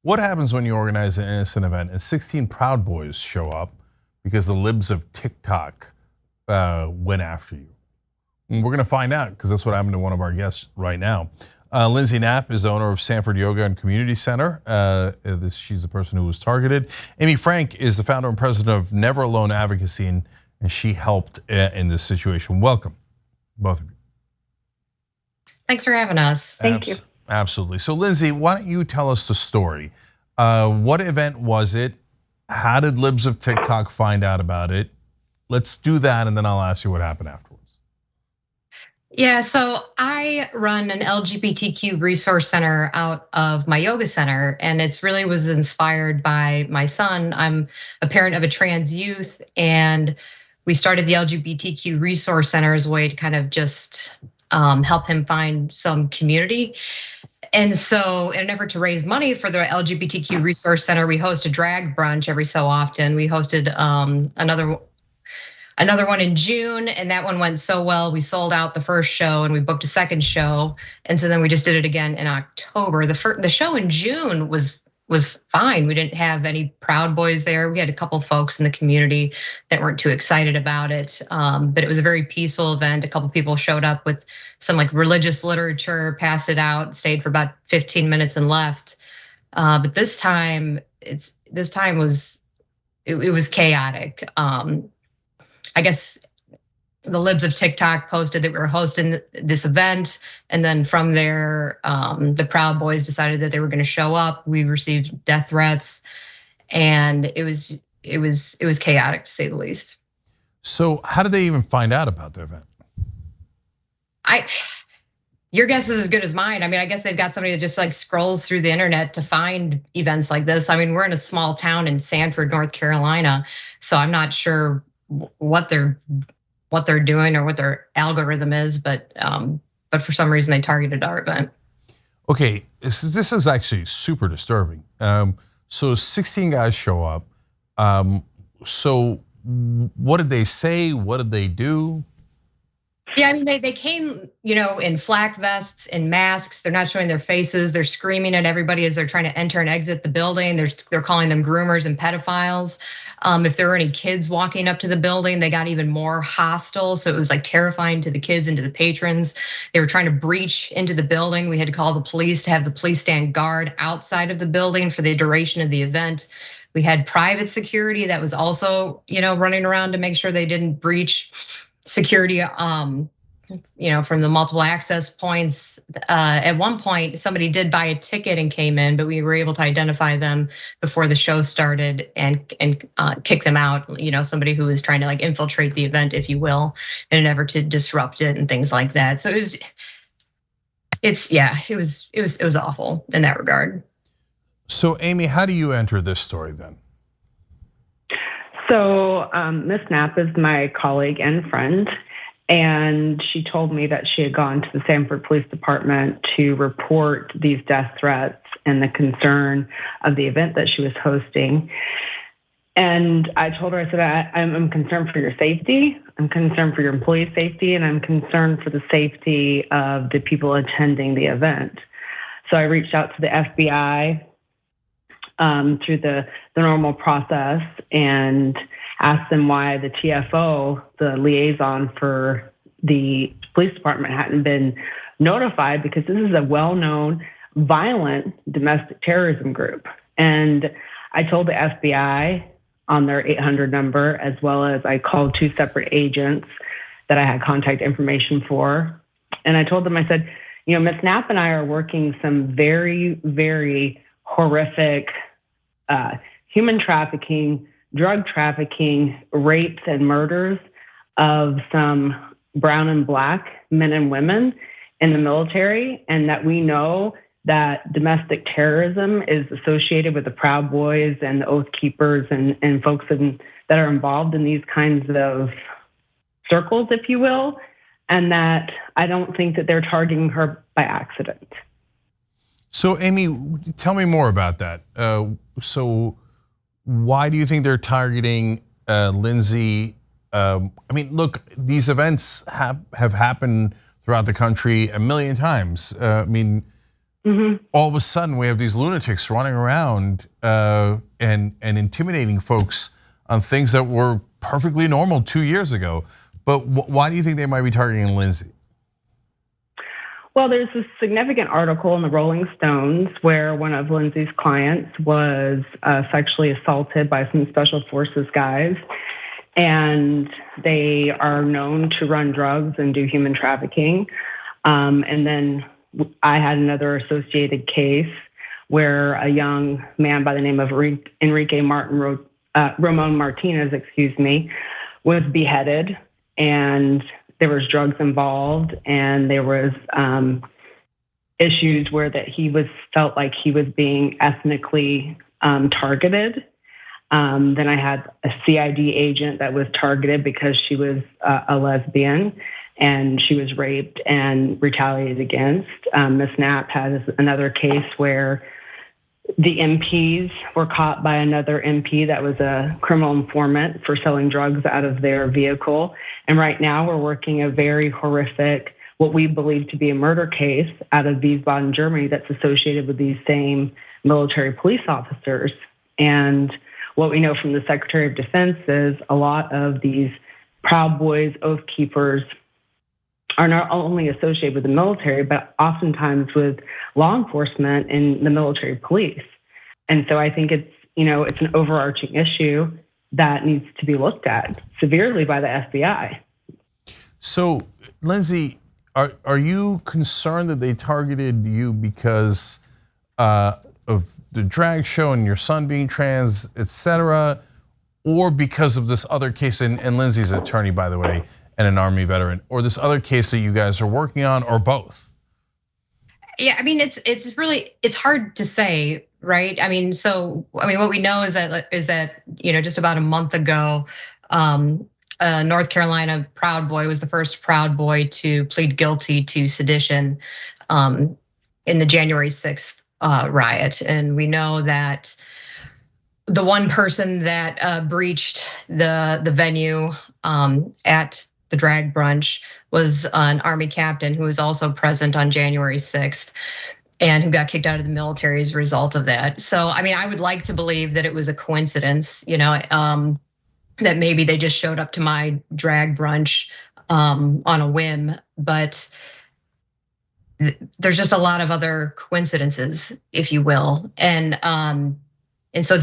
What happens when you organize an innocent event and 16 Proud Boys show up because the libs of TikTok went after you? And we're gonna find out because that's what happened to one of our guests right now. Lindsey Knapp is the owner of Sanford Yoga and Community Center. She's the person who was targeted. Amy Franck is the founder and president of Never Alone Advocacy, and she helped in this situation. Welcome, both of you. Thanks for having us. Thank you. Absolutely. So Lindsey, why don't you tell us the story? What event was it? How did libs of TikTok find out about it? Let's do that, and then I'll ask you what happened afterwards. Yeah, so I run an LGBTQ resource center out of my yoga center, and it's really was inspired by my son. I'm a parent of a trans youth, and we started the LGBTQ resource center as a way to kind of just help him find some community. And so in an effort to raise money for the LGBTQ resource center, we host a drag brunch every so often. We hosted another one in June, and that one went so well. We sold out the first show and we booked a second show. And so then we just did it again in October. The show in June was fine. We didn't have any Proud Boys there. We had a couple folks in the community that weren't too excited about it. But it was a very peaceful event. A couple people showed up with some like religious literature, passed it out, stayed for about 15 minutes and left. But this time it was chaotic. I guess the libs of TikTok posted that we were hosting this event, and then from there, the Proud Boys decided that they were going to show up. We received death threats, and it was chaotic to say the least. So, how did they even find out about the event? Your guess is as good as mine. I mean, I guess they've got somebody that just like scrolls through the internet to find events like this. I mean, we're in a small town in Sanford, North Carolina, so I'm not sure what they're doing or what their algorithm is, but for some reason they targeted our event. Okay, this is actually super disturbing. So 16 guys show up. So what did they say? What did they do? Yeah, I mean, they came, in flak vests and masks. They're not showing their faces. They're screaming at everybody as they're trying to enter and exit the building. They're calling them groomers and pedophiles. If there were any kids walking up to the building, they got even more hostile. So it was like terrifying to the kids and to the patrons. They were trying to breach into the building. We had to call the police to have the police stand guard outside of the building for the duration of the event. We had private security that was also, running around to make sure they didn't breach security, from the multiple access points. At one point, somebody did buy a ticket and came in, but we were able to identify them before the show started and kick them out. Somebody who was trying to like infiltrate the event, if you will, in an effort to disrupt it and things like that. So it was awful in that regard. So Amy, how do you enter this story then? So Ms. Knapp is my colleague and friend, and she told me that she had gone to the Sanford Police Department to report these death threats and the concern of the event that she was hosting. And I told her, I said, I'm concerned for your safety, I'm concerned for your employee safety, and I'm concerned for the safety of the people attending the event. So I reached out to the FBI through the normal process and asked them why the TFO, the liaison for the police department, hadn't been notified, because this is a well-known violent domestic terrorism group. And I told the FBI on their 800 number, as well as I called 2 separate agents that I had contact information for. And I told them, I said, Ms. Knapp and I are working some very, very horrific human trafficking, drug trafficking, rapes, and murders of some brown and black men and women in the military, and that we know that domestic terrorism is associated with the Proud Boys and the Oath Keepers and folks that are involved in these kinds of circles, if you will, and that I don't think that they're targeting her by accident. So Amy, tell me more about that. So why do you think they're targeting Lindsey? I mean, look, these events have happened throughout the country a million times. I mean, all of a sudden we have these lunatics running around and intimidating folks on things that were perfectly normal 2 years ago. But why do you think they might be targeting Lindsey? Well, there's a significant article in the Rolling Stones where one of Lindsey's clients was sexually assaulted by some special forces guys. And they are known to run drugs and do human trafficking. And then I had another associated case where a young man by the name of Enrique Ramon Martinez, was beheaded, and there was drugs involved, and there was issues where that he felt like he was being ethnically targeted. Then I had a CID agent that was targeted because she was a lesbian and she was raped and retaliated against. Ms. Knapp has another case where the MPs were caught by another MP that was a criminal informant for selling drugs out of their vehicle. And right now we're working a very horrific, what we believe to be a murder case out of Wiesbaden, Germany, that's associated with these same military police officers. And what we know from the Secretary of Defense is a lot of these Proud Boys, Oath Keepers are not only associated with the military, but oftentimes with law enforcement and the military police. And so I think it's an overarching issue that needs to be looked at severely by the FBI. So, Lindsey, are you concerned that they targeted you because of the drag show and your son being trans, et cetera, or because of this other case, and Lindsey's an attorney, by the way, and an Army veteran, or this other case that you guys are working on, or both? Yeah, I mean, it's hard to say, right? I mean, what we know is that just about a month ago, North Carolina Proud Boy was the first Proud Boy to plead guilty to sedition in the January 6th riot, and we know that the one person that breached the venue at the Drag Brunch was an Army captain who was also present on January 6th and who got kicked out of the military as a result of that. So, I mean, I would like to believe that it was a coincidence, that maybe they just showed up to my drag brunch on a whim, but there's just a lot of other coincidences, if you will. And so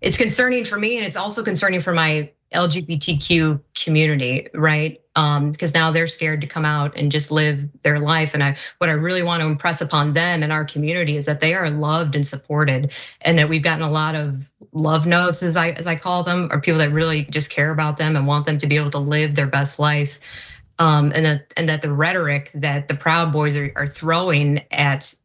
it's concerning for me, and it's also concerning for my LGBTQ community, right? Because now they're scared to come out and just live their life. And what I really want to impress upon them and our community is that they are loved and supported, and that we've gotten a lot of love notes, as I call them, or people that really just care about them and want them to be able to live their best life. And that the rhetoric that the Proud Boys are throwing at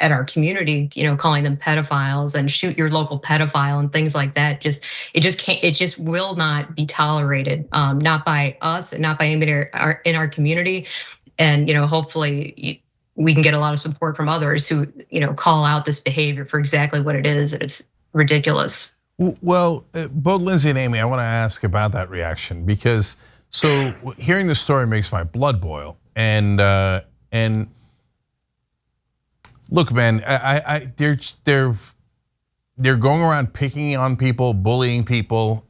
our community, calling them pedophiles and shoot your local pedophile and things like that, it just will not be tolerated, not by us and not by anybody in our community. And hopefully we can get a lot of support from others who call out this behavior for exactly what it is. It's ridiculous. Well, both Lindsey and Amy, I want to ask about that reaction, because so hearing the story makes my blood boil. And look, man, they're going around picking on people, bullying people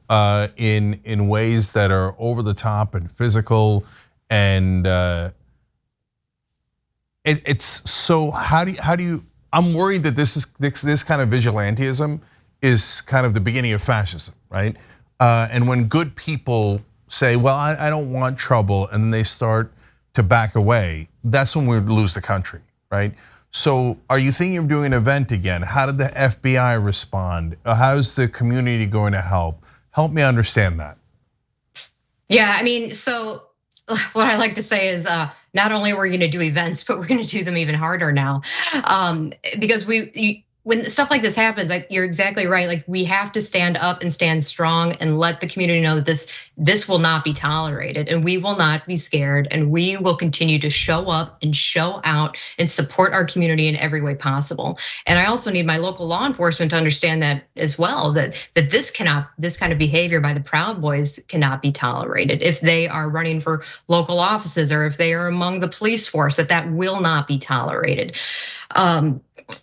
in ways that are over the top and physical, and it's so. How do you? I'm worried that this kind of vigilantism is kind of the beginning of fascism, right? And when good people say, "Well, I don't want trouble," and then they start to back away, that's when we lose the country, right? So are you thinking of doing an event again? How did the FBI respond? How's the community going to help? Help me understand that. Yeah, I mean, so what I like to say is not only are we going to do events, but we're going to do them even harder now, because when stuff like this happens, like you're exactly right. Like we have to stand up and stand strong and let the community know that this will not be tolerated, and we will not be scared, and we will continue to show up and show out and support our community in every way possible. And I also need my local law enforcement to understand that as well, that this kind of behavior by the Proud Boys cannot be tolerated. If they are running for local offices or if they are among the police force, that will not be tolerated.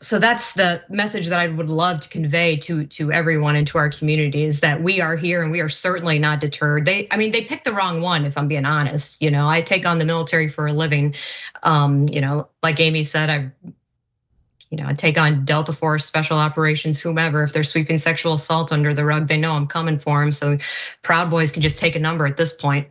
So that's the message that I would love to convey to everyone and to our community, is that we are here and we are certainly not deterred. They picked the wrong one, if I'm being honest. I take on the military for a living. Like Amy said, I take on Delta Force, special operations, whomever. If they're sweeping sexual assault under the rug, they know I'm coming for them. So Proud Boys can just take a number at this point.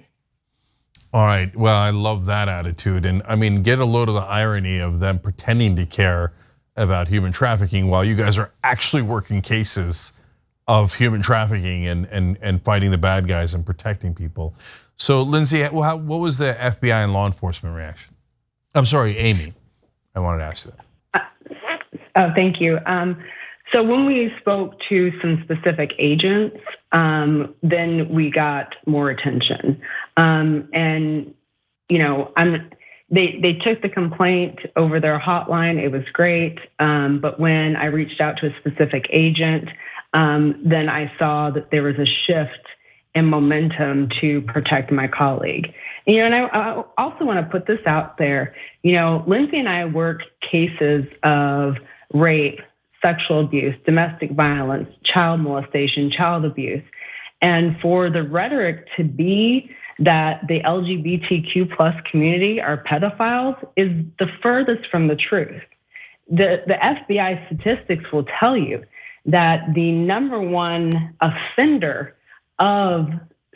All right, well, I love that attitude. And I mean, get a load of the irony of them pretending to care about human trafficking while you guys are actually working cases of human trafficking and fighting the bad guys and protecting people. So Lindsey, what was the FBI and law enforcement reaction? I'm sorry, Amy, I wanted to ask you that. Oh, thank you. So when we spoke to some specific agents, then we got more attention. They took the complaint over their hotline. It was great. But when I reached out to a specific agent, then I saw that there was a shift in momentum to protect my colleague. And I also want to put this out there. Lindsey and I work cases of rape, sexual abuse, domestic violence, child molestation, child abuse. And for the rhetoric to be that the LGBTQ plus community are pedophiles is the furthest from the truth. The FBI statistics will tell you that the number one offender of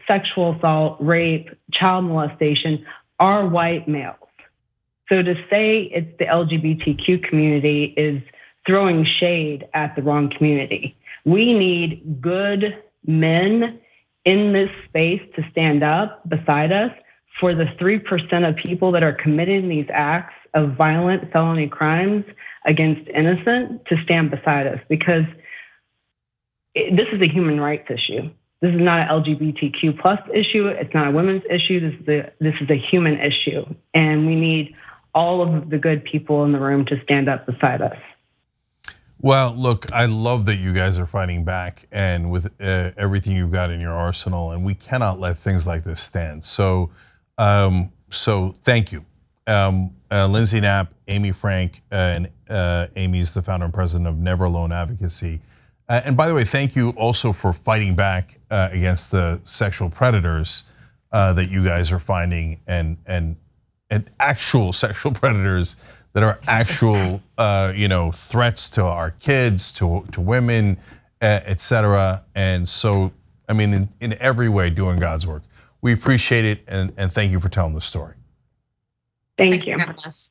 sexual assault, rape, child molestation are white males. So to say it's the LGBTQ community is throwing shade at the wrong community. We need good men in this space to stand up beside us for the 3% of people that are committing these acts of violent felony crimes against innocent to stand beside us, because this is a human rights issue. This is not an LGBTQ plus issue. It's not a women's issue. This is a human issue. And we need all of the good people in the room to stand up beside us. Well, look, I love that you guys are fighting back and with everything you've got in your arsenal, and we cannot let things like this stand. So thank you. Lindsey Knapp, Amy Franck, and Amy's the founder and president of Never Alone Advocacy. And by the way, thank you also for fighting back against the sexual predators that you guys are finding, and actual sexual predators that are actual threats to our kids, to women, etc. And so, I mean, in every way, doing God's work. We appreciate it, and thank you for telling the story. Thank you. For having us.